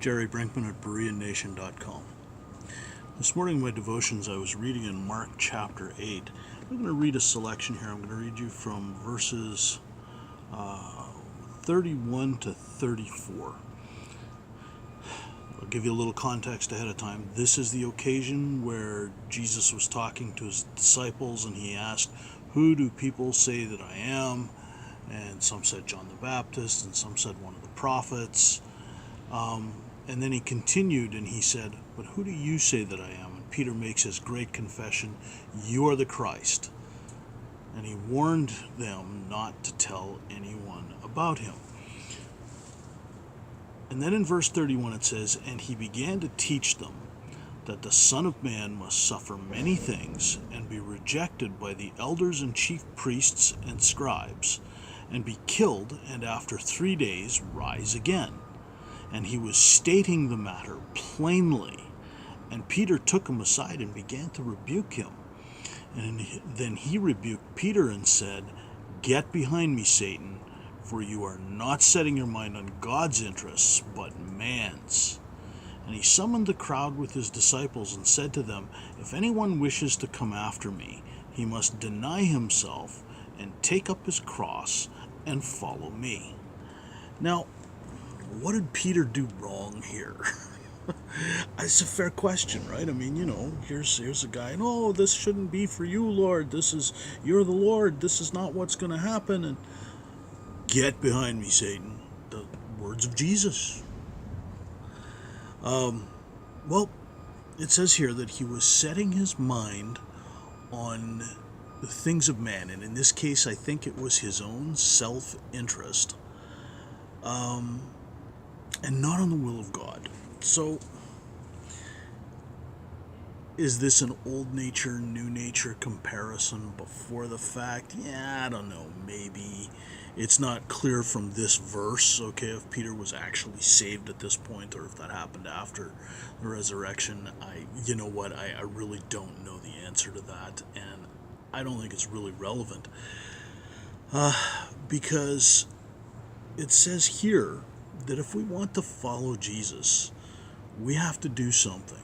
Jerry Brinkman at BereaNation.com. This morning in my devotions I was reading in Mark chapter 8. I'm going to read a selection here. I'm going to read you from verses 31 to 34. I'll give you a little context ahead of time. This is the occasion where Jesus was talking to his disciples and he asked, "Who do people say that I am?" And some said John the Baptist, and some said one of the prophets. And then he continued and he said, "But who do you say that I am?" And Peter makes his great confession, "You are the Christ." And he warned them not to tell anyone about him. And then in verse 31 it says, "And he began to teach them that the Son of Man must suffer many things and be rejected by the elders and chief priests and scribes, and be killed, and after 3 days rise again." And he was stating the matter plainly. And Peter took him aside and began to rebuke him. And then he rebuked Peter and said, "Get behind me, Satan, for you are not setting your mind on God's interests, but man's." And he summoned the crowd with his disciples and said to them, "If anyone wishes to come after me, he must deny himself and take up his cross and follow me." Now, what did Peter do wrong here? It's a fair question, right? I mean, here's a guy, "No, this shouldn't be for you, Lord. You're the Lord. This is not what's going to happen." And "Get behind me, Satan." The words of Jesus. Well, it says here that he was setting his mind on the things of man, and in this case, I think it was his own self-interest, and not on the will of God. So, is this an old nature, new nature comparison before the fact? Yeah, I don't know, maybe. It's not clear from this verse, okay, if Peter was actually saved at this point or if that happened after the resurrection. I really don't know the answer to that, and I don't think it's really relevant. Because it says here that if we want to follow Jesus, we have to do something.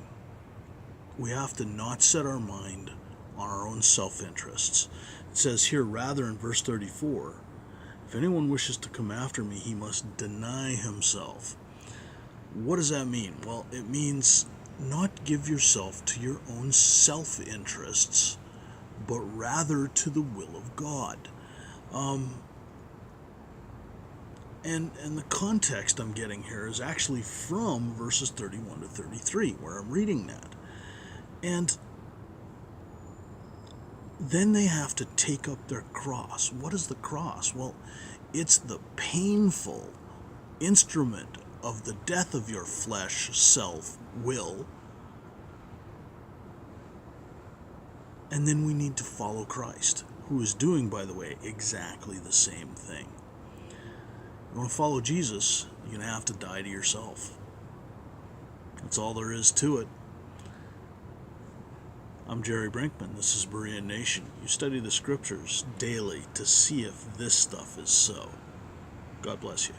We have to not set our mind on our own self-interests. It says here, rather, in verse 34, "If anyone wishes to come after me, he must deny himself." What does that mean? Well, it means not give yourself to your own self-interests, but rather to the will of God. And the context I'm getting here is actually from verses 31 to 33, where I'm reading that. And then they have to take up their cross. What is the cross? Well, it's the painful instrument of the death of your flesh, self, will. And then we need to follow Christ, who is doing, by the way, exactly the same thing. You want to follow Jesus, you're going to have to die to yourself. That's all there is to it. I'm Jerry Brinkman. This is Berean Nation. You study the scriptures daily to see if this stuff is so. God bless you.